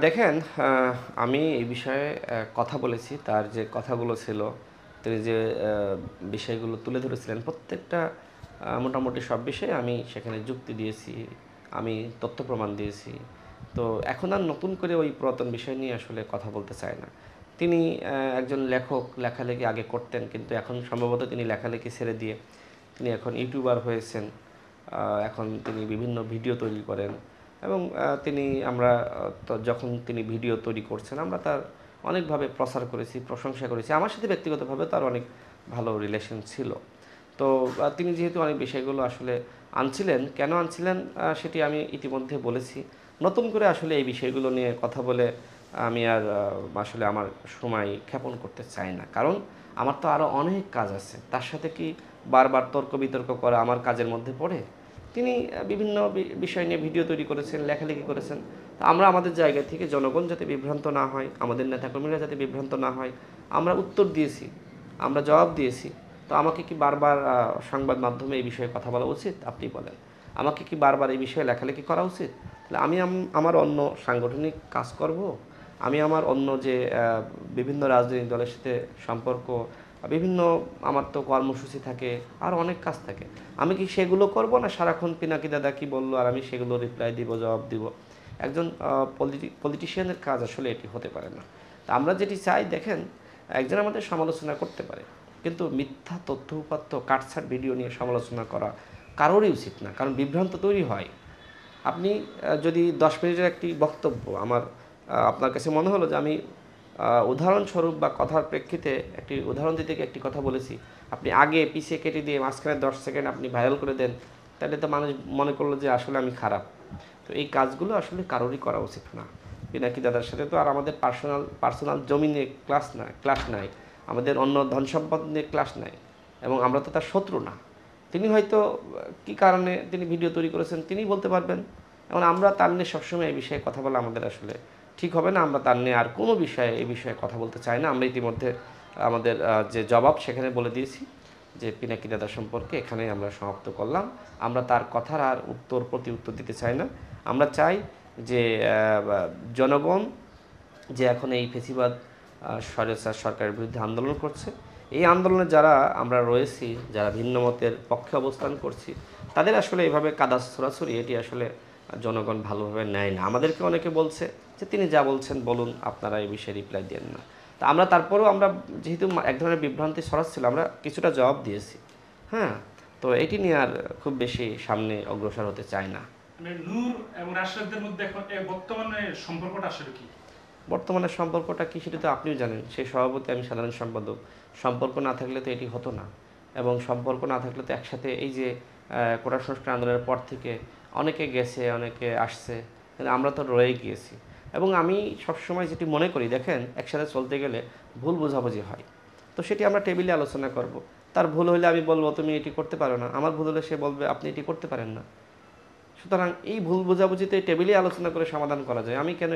দেখেন, আমি এই বিষয়ে কথা বলেছি। তার যে কথাগুলো ছিল, তিনি যে বিষয়গুলো তুলে ধরেছিলেন, প্রত্যেকটা মোটামুটি সব বিষয়ে আমি সেখানে যুক্তি দিয়েছি, আমি তথ্য প্রমাণ দিয়েছি। তো এখন আর নতুন করে ওই পুরাতন বিষয় নিয়ে আসলে কথা বলতে চায় না। তিনি একজন লেখক, লেখালেখি আগে করতেন, কিন্তু এখন সম্ভবত তিনি লেখালেখি ছেড়ে দিয়ে তিনি এখন ইউটিউবার হয়েছেন। এখন তিনি বিভিন্ন ভিডিও তৈরি করেন এবং তিনি আমরা তো যখন তিনি ভিডিও তৈরি করছেন আমরা তার অনেকভাবে প্রচার করেছি, প্রশংসা করেছি। আমার সাথে ব্যক্তিগতভাবে তার অনেক ভালো রিলেশন ছিল। তো তিনি যেহেতু অনেক বিষয়গুলো আসলে আনছিলেন, কেন আনছিলেন সেটি আমি ইতিমধ্যে বলেছি। নতুন করে আসলে এই বিষয়গুলো নিয়ে কথা বলে আমি আর আসলে আমার সময় ক্ষেপণ করতে চাই না, কারণ আমার তো আরও অনেক কাজ আছে। তার সাথে কি বারবার তর্ক বিতর্ক করা আমার কাজের মধ্যে পড়ে? তিনি বিভিন্ন বিষয় নিয়ে ভিডিও তৈরি করেছেন, লেখালেখি করেছেন। তো আমরা আমাদের জায়গা থেকে জনগণ যাতে বিভ্রান্ত না হয়, আমাদের নেতাকর্মীরা যাতে বিভ্রান্ত না হয়, আমরা উত্তর দিয়েছি, আমরা জবাব দিয়েছি। তো আমাকে কি বারবার সংবাদ মাধ্যমে এই বিষয়ে কথা বলা উচিত? আপনি বলেন। আমাকে কি বারবার এই বিষয়ে লেখালেখি করা উচিত? তাহলে আমি আমার অন্য সাংগঠনিক কাজ করব, আমি আমার অন্য যে বিভিন্ন রাজনৈতিক দলের সাথে সম্পর্ক, বিভিন্ন আমার তো কর্মসূচি থাকে, আর অনেক কাজ থাকে। আমি কি সেগুলো করব, না সারাক্ষণ পিনাকি দাদা কি বললো আর আমি সেগুলো রিপ্লাই দিব, জবাব দিব? একজন পলিটিশিয়ানের কাজ আসলে এটি হতে পারে না। তা আমরা যেটি চাই, দেখেন, একজন আমাদের সমালোচনা করতে পারে, কিন্তু মিথ্যা তথ্য উপাত্ত কাটছাট ভিডিও নিয়ে সমালোচনা করা কারোরই উচিত না, কারণ বিভ্রান্ত তৈরি হয়। আপনি যদি 10 মিনিটের একটি বক্তব্য আমার আপনার কাছে মনে হলো যে আমি উদাহরণস্বরূপ বা কথার প্রেক্ষিতে একটি উদাহরণ দিতে গিয়ে একটি কথা বলেছি, আপনি আগে পিছিয়ে কেটে দিয়ে মাঝখানে 10 সেকেন্ড আপনি ভাইরাল করে দেন, তাহলে তো মানুষ মনে করলো যে আসলে আমি খারাপ। তো এই কাজগুলো আসলে কারোরই করা উচিত না। পিনাকি দাদার সাথে তো আর আমাদের পার্সোনাল জমি নিয়ে ক্লাস নাই, আমাদের অন্য ধন সম্পদ নিয়ে ক্লাস নাই, এবং আমরা তো তার শত্রু না। তিনি হয়তো কী কারণে তিনি ভিডিও তৈরি করেছেন তিনিই বলতে পারবেন। এবং আমরা তার নিয়ে সবসময় এই বিষয়ে কথা বলা আমাদের আসলে ঠিক হবে না। আমরা তার নিয়ে আর কোনো বিষয়ে এই বিষয়ে কথা বলতে চাই না। আমরা ইতিমধ্যে আমাদের যে জবাব সেখানে বলে দিয়েছি যে পিনাকি দাদা সম্পর্কে এখানেই আমরা সমাপ্ত করলাম। আমরা তার কথার আর প্রতি উত্তর দিতে চাই না। আমরা চাই যে জনগণ যে এখন এই ফেসিবাদ স্বৈরাচার সরকারের বিরুদ্ধে আন্দোলন করছে, এই আন্দোলনে যারা আমরা রয়েছি, যারা ভিন্ন মতের পক্ষে অবস্থান করছি, তাদের আসলে এইভাবে কাদা ছড়াছড়ি এটি আসলে জনগণ ভালোভাবে নেয় না। আমাদেরকে অনেকে বলছে যে তিনি যা বলছেন বলুন, আপনারা এই বিষয়ে রিপ্লাই দেন না। তা আমরা তারপরেও আমরা যেহেতু এক ধরনের বিভ্রান্তি ছড়াচ্ছিল, আমরা কিছুটা জবাব দিয়েছি। হ্যাঁ, তো এটি নিয়ে আর খুব বেশি সামনে অগ্রসর হতে চাই না। মানে নূর এবং রাশেদের মধ্যে এখন বর্তমানে সম্পর্কটা আসলে কি? বর্তমানে সম্পর্কটা কী সেটা তো আপনিও জানেন। সেই সভাপতি, আমি সাধারণ সম্পাদক। সম্পর্ক না থাকলে তো এটি হতো না, এবং সম্পর্ক না থাকলে তো একসাথে এই যে কোটা সংস্কার আন্দোলনের পর থেকে অনেকে গেছে, অনেকে আসছে, কিন্তু আমরা তো রয়ে গিয়েছি। এবং আমি সবসময় যেটি মনে করি, দেখেন, একসাথে চলতে গেলে ভুল বোঝাবুঝি হয়, তো সেটি আমরা টেবিলে আলোচনা করব। তার ভুল হলে আমি বলবো তুমি এটি করতে পারো না, আমার ভুল হলে সে বলবে আপনি এটি করতে পারেন না। সুতরাং এই ভুল বোঝাবুঝিতে টেবিলে আলোচনা করে সমাধান করা যায়। আমি কেন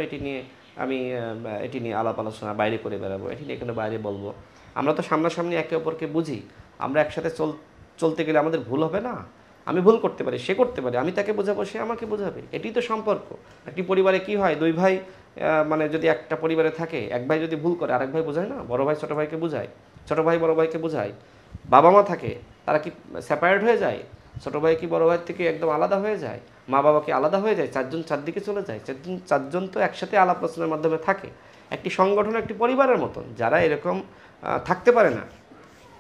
এটি নিয়ে আলাপ আলোচনা বাইরে করে বেড়াবো, এটি নিয়ে কেন বাইরে বলবো? আমরা তো সামনাসামনি একে অপরকে বুঝি। আমরা একসাথে চলতে গেলে আমাদের ভুল হবে না? আমি ভুল করতে পারি, সে করতে পারে, আমি তাকে বোঝাবো, সে আমাকে বোঝাবে। এটিই তো সম্পর্ক। একটি পরিবারে কি হয়, দুই ভাই মানে যদি একটা পরিবারে থাকে, এক ভাই যদি ভুল করে আরেক ভাই বোঝায় না? বড় ভাই ছোট ভাইকে বোঝায়, ছোট ভাই বড় ভাইকে বোঝায়। বাবা মা থাকে, তারা কি সেপারেট হয়ে যায়? ছোটো ভাই কি বড় ভাইয়ের থেকে একদম আলাদা হয়ে যায়? মা বাবা কি আলাদা হয়ে যায়? চারজন চারদিকে চলে যায়? চারজন তো একসাথে আলাপ আলোচনার মাধ্যমে থাকে। একটি সংগঠন, একটি পরিবারের মতন। যারা এরকম থাকতে পারে না,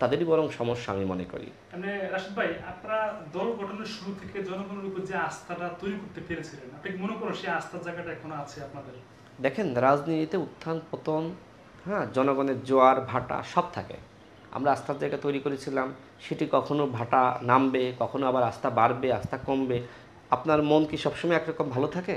তাদেরই বরং সমস্যা আমি মনে করি। মানে রাশেদ ভাই, আপনারা দল গঠনের শুরু থেকে জনগণের উপর যে আস্থাটা তৈরি করতে পেরেছিলেন, আপনি কি মনে করেন সেই আস্থার জায়গাটা এখনো আছে আপনাদের? দেখেন, রাজনীতিতে উত্থান পতন, হ্যাঁ, জনগণের জোয়ার ভাটা সব থাকে। আমরা আস্থার জায়গা তৈরি করেছিলাম, সেটি কখনো ভাটা নামবে, কখনো আবার আস্থা বাড়বে, আস্থা কমবে। আপনার মন কি সবসময় একরকম ভালো থাকে?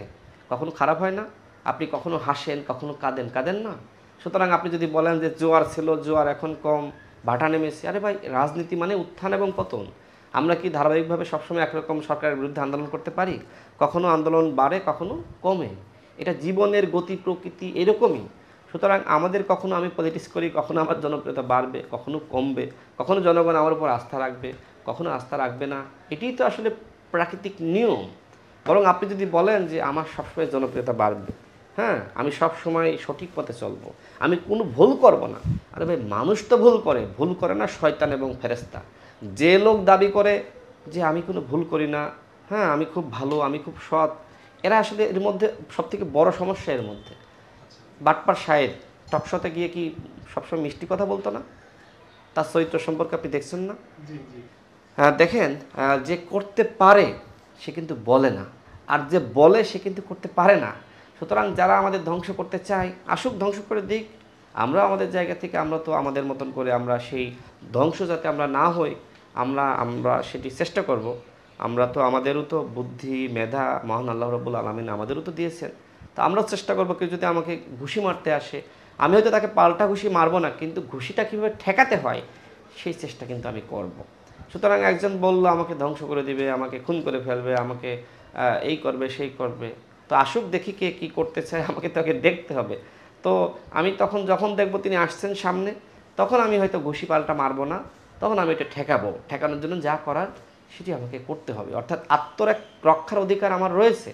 কখনো খারাপ হয় না? আপনি কখনো হাসেন, কখনো কাঁদেন, কাঁদেন না? সুতরাং আপনি যদি বলেন যে জোয়ার ছিল, জোয়ার এখন কম, ভাটা নেমেছে, আরে ভাই, রাজনীতি মানে উত্থান এবং পতন। আমরা কি ধারাবাহিকভাবে সবসময় একরকম সরকারের বিরুদ্ধে আন্দোলন করতে পারি? কখনো আন্দোলন বাড়ে, কখনো কমে। এটা জীবনের গতি প্রকৃতি এরকমই। সুতরাং আমাদের কখনো আমি পলিটিক্স করি, কখনো আমার জনপ্রিয়তা বাড়বে, কখনো কমবে, কখনো জনগণ আমার উপর আস্থা রাখবে, কখনো আস্থা রাখবে না। এটিই তো আসলে প্রাকৃতিক নিয়ম। বরং আপনি যদি বলেন যে আমার সবসময় জনপ্রিয়তা বাড়বে, হ্যাঁ, আমি সব সময় সঠিক পথে চলবো, আমি কোনো ভুল করব না। আরে ভাই, মানুষ তো ভুল করে না শয়তান এবং ফেরেশতা। যে লোক দাবি করে যে আমি কোনো ভুল করি না, হ্যাঁ আমি খুব ভালো, আমি খুব সৎ, এরা আসলে এর মধ্যে সবথেকে বড় সমস্যা এর মধ্যে। বাটপার শায়ের টকশোতে গিয়ে কি সবসময় মিষ্টি কথা বলতো না? তার চরিত্র সম্পর্কে আপনি দেখছেন না? জি জি। হ্যাঁ, দেখেন, যে করতে পারে সে কিন্তু বলে না, আর যে বলে সে কিন্তু করতে পারে না। সুতরাং যারা আমাদের ধ্বংস করতে চায় আসুক, ধ্বংস করে দিক। আমরা আমাদের জায়গা থেকে আমরা তো আমাদের মতন করে আমরা সেই ধ্বংস যাতে আমরা না হই, আমরা আমরা সেটি চেষ্টা করব। আমরা তো আমাদেরও তো বুদ্ধি মেধা মহান আল্লাহ রাব্বুল আলামিন আমাদেরও তো দিয়েছেন। তো আমরাও চেষ্টা করবো, কেউ যদি আমাকে ঘুষি মারতে আসে আমি হয়তো তাকে পাল্টা ঘুষি মারবো না, কিন্তু ঘুষিটা কীভাবে ঠেকাতে হয় সেই চেষ্টা কিন্তু আমি করব। সুতরাং একজন বলল আমাকে ধ্বংস করে দিবে, আমাকে খুন করে ফেলবে, আমাকে এই করবে সেই করবে, তো আসুক দেখি কে কী করতে চায়, আমাকে তাকে দেখতে হবে। তো আমি তখন যখন দেখব তিনি আসছেন সামনে, তখন আমি হয়তো ঘুষি পাল্টা মারবো না, তখন আমি এটা ঠেকাবো। ঠেকানোর জন্য যা করার সেটি আমাকে করতে হবে। অর্থাৎ রক্ষার অধিকার আমার রয়েছে।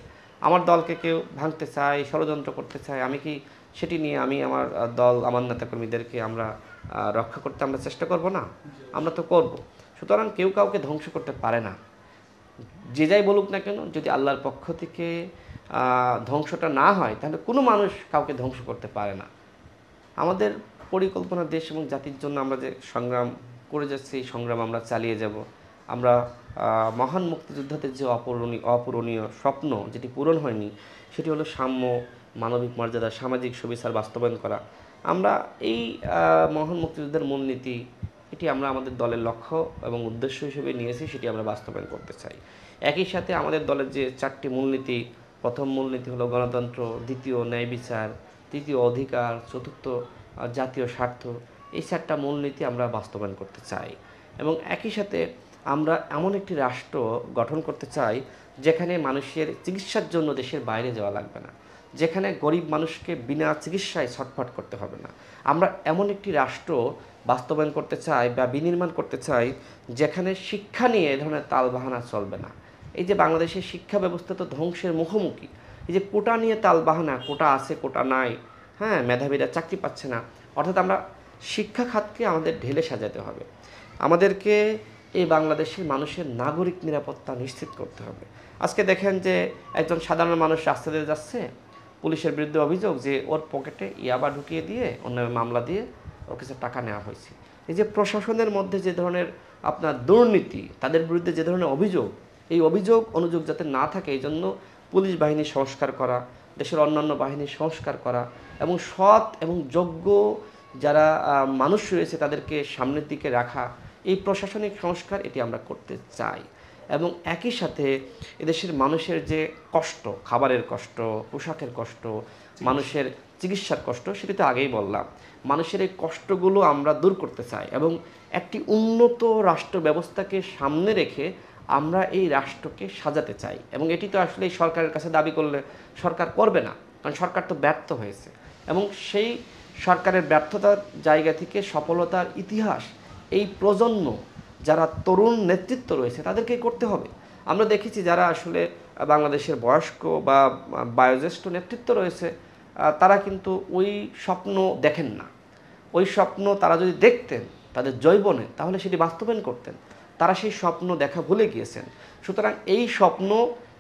আমার দলকে কেউ ভাঙতে চায়, ষড়যন্ত্র করতে চায়, আমি কি সেটি নিয়ে আমি আমার দল, আমার নেতাকর্মীদেরকে আমরা রক্ষা করতে আমরা চেষ্টা করব না? আমরা তো করব। সুতরাং কেউ কাউকে ধ্বংস করতে পারে না, যে যাই বলুক না কেন। যদি আল্লাহর পক্ষ থেকে ধ্বংসটা না হয় তাহলে কোনো মানুষ কাউকে ধ্বংস করতে পারে না। আমাদের পরিকল্পনা দেশ এবং জাতির জন্য আমরা যে সংগ্রাম করে যাচ্ছি, এই সংগ্রাম আমরা চালিয়ে যাব। আমরা মহান মুক্তিযোদ্ধাদের যে অপূরণীয় স্বপ্ন যেটি পূরণ হয়নি, সেটি হলো সাম্য, মানবিক মর্যাদা, সামাজিক সুবিচার বাস্তবায়ন করা। আমরা এই মহান মুক্তিযুদ্ধের মূলনীতি এটি আমরা আমাদের দলের লক্ষ্য এবং উদ্দেশ্য হিসেবে নিয়েছি, সেটি আমরা বাস্তবায়ন করতে চাই। একই সাথে আমাদের দলের যে 4টি মূলনীতি, প্রথম মূলনীতি হলো গণতন্ত্র, দ্বিতীয় ন্যায় বিচার, তৃতীয় অধিকার, চতুর্থ জাতীয় স্বার্থ, এই 4টা মূলনীতি আমরা বাস্তবায়ন করতে চাই। এবং একই সাথে আমরা এমন একটি রাষ্ট্র গঠন করতে চাই যেখানে মানুষের চিকিৎসার জন্য দেশের বাইরে যাওয়া লাগবে না, যেখানে গরিব মানুষকে বিনা চিকিৎসায় ছটফট করতে হবে না। আমরা এমন একটি রাষ্ট্র বাস্তবায়ন করতে চাই বা বিনির্মাণ করতে চাই যেখানে শিক্ষা নিয়ে এ ধরনের তালবাহানা চলবে না। এই যে বাংলাদেশের শিক্ষা ব্যবস্থা তো ধ্বংসের মুখোমুখি। এই যে কোটা নিয়ে তালবাহানা, কোটা আছে কোটা নাই, হ্যাঁ মেধাবীরা চাকরি পাচ্ছে না, অর্থাৎ আমরা শিক্ষা খাতকে আমাদের ঢেলে সাজাতে হবে। আমাদেরকে এই বাংলাদেশের মানুষের নাগরিক নিরাপত্তা নিশ্চিত করতে হবে। আজকে দেখেন যে একজন সাধারণ মানুষ রাস্তা দিয়ে যাচ্ছে, পুলিশের বিরুদ্ধে অভিযোগ যে ওর পকেটে ইয়াবা ঢুকিয়ে দিয়ে অন্য মামলা দিয়ে ওর কাছে টাকা নেওয়া হয়েছে। এই যে প্রশাসনের মধ্যে যে ধরনের আপনার দুর্নীতি, তাদের বিরুদ্ধে যে ধরনের অভিযোগ, এই অভিযোগ অনুযোগ যাতে না থাকে এই জন্য পুলিশ বাহিনী সংস্কার করা, দেশের অন্যান্য বাহিনী সংস্কার করা এবং সৎ এবং যোগ্য যারা মানুষ রয়েছে তাদেরকে সামনের দিকে রাখা, এই প্রশাসনিক সংস্কার এটি আমরা করতে চাই। এবং একই সাথে এদেশের মানুষের যে কষ্ট, খাবারের কষ্ট, পোশাকের কষ্ট, মানুষের চিকিৎসার কষ্ট, সেটি তো আগেই বললাম, মানুষের এই কষ্টগুলো আমরা দূর করতে চাই এবং একটি উন্নত রাষ্ট্র ব্যবস্থাকে সামনে রেখে আমরা এই রাষ্ট্রকে সাজাতে চাই। এবং এটি তো আসলে এই সরকারের কাছে দাবি করলে সরকার করবে না, কারণ সরকার তো ব্যর্থ হয়েছে। এবং সেই সরকারের ব্যর্থতার জায়গা থেকে সফলতার ইতিহাস এই প্রজন্ম, যারা তরুণ নেতৃত্ব রয়েছে তাদেরকেই করতে হবে। আমরা দেখেছি যারা আসলে বাংলাদেশের বয়স্ক বা বয়োজ্যেষ্ঠ নেতৃত্ব রয়েছে, তারা কিন্তু ওই স্বপ্ন দেখেন না। ওই স্বপ্ন তারা যদি দেখতেন তাদের যৌবনে, তাহলে সেটি বাস্তবায়ন করতেন। তারা সেই স্বপ্ন দেখা ভুলে গিয়েছেন। সুতরাং এই স্বপ্ন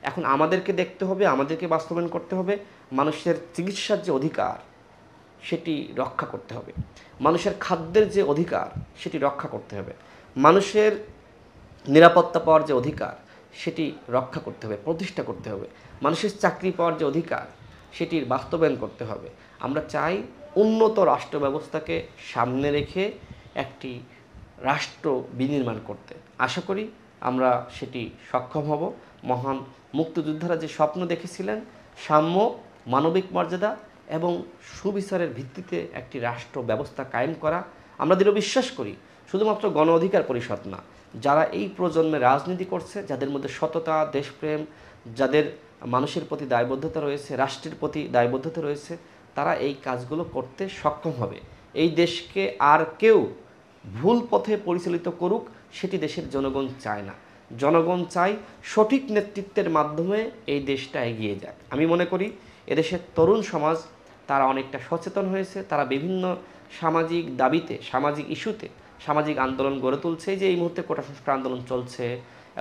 এখন আমাদেরকে দেখতে হবে, আমাদেরকে বাস্তবায়ন করতে হবে। মানুষের চিকিৎসার যে অধিকার সেটি রক্ষা করতে হবে, মানুষের খাদ্যের যে অধিকার সেটি রক্ষা করতে হবে, মানুষের নিরাপত্তা পাওয়ার যে অধিকার সেটি রক্ষা করতে হবে, প্রতিষ্ঠা করতে হবে, মানুষের চাকরি পাওয়ার যে অধিকার সেটির বাস্তবায়ন করতে হবে। আমরা চাই উন্নত রাষ্ট্র ব্যবস্থাকে সামনে রেখে একটি রাষ্ট্র বিনির্মাণ করতে। আশা করি আমরা সেটি সক্ষম হব। মহান মুক্তিযোদ্ধারা যে স্বপ্ন দেখেছিলেন, সাম্য, মানবিক মর্যাদা এবং সুবিচারের ভিত্তিতে একটি রাষ্ট্র ব্যবস্থা কায়েম করা, আমরা দৃঢ় বিশ্বাস করি শুধুমাত্র গণ অধিকার পরিষদ না, যারা এই প্রজন্মে রাজনীতি করছে, যাদের মধ্যে সততা, দেশপ্রেম, যাদের মানুষের প্রতি দায়বদ্ধতা রয়েছে, রাষ্ট্রের প্রতি দায়বদ্ধতা রয়েছে, তারা এই কাজগুলো করতে সক্ষম হবে। এই দেশকে আর কেউ ভুল পথে পরিচালিত করুক সেটি দেশের জনগণ চায় না। জনগণ চায় সঠিক নেতৃত্বের মাধ্যমে এই দেশটা এগিয়ে যাক। আমি মনে করি এদেশের তরুণ সমাজ তারা অনেকটা সচেতন হয়েছে, তারা বিভিন্ন সামাজিক দাবিতে, সামাজিক ইস্যুতে সামাজিক আন্দোলন গড়ে তুলছে। যে এই মুহূর্তে কোটা সংস্কার আন্দোলন চলছে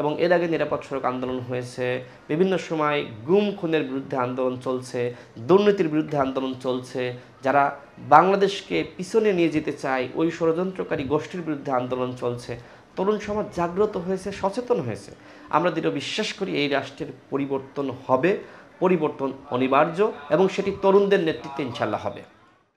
এবং এর আগে নিরাপদ সড়ক আন্দোলন হয়েছে, বিভিন্ন সময় গুম খুনের বিরুদ্ধে আন্দোলন চলছে, দুর্নীতির বিরুদ্ধে আন্দোলন চলছে, যারা বাংলাদেশকে পিছনে নিয়ে যেতে চায় ওই ষড়যন্ত্রকারী গোষ্ঠীর বিরুদ্ধে আন্দোলন চলছে। তরুণ সমাজ জাগ্রত হয়েছে, সচেতন হয়েছে। আমরা দৃঢ় বিশ্বাস করি এই রাষ্ট্রের পরিবর্তন হবে, পরিবর্তন অনিবার্য এবং সেটি তরুণদের নেতৃত্বে ইনশাল্লাহ হবে।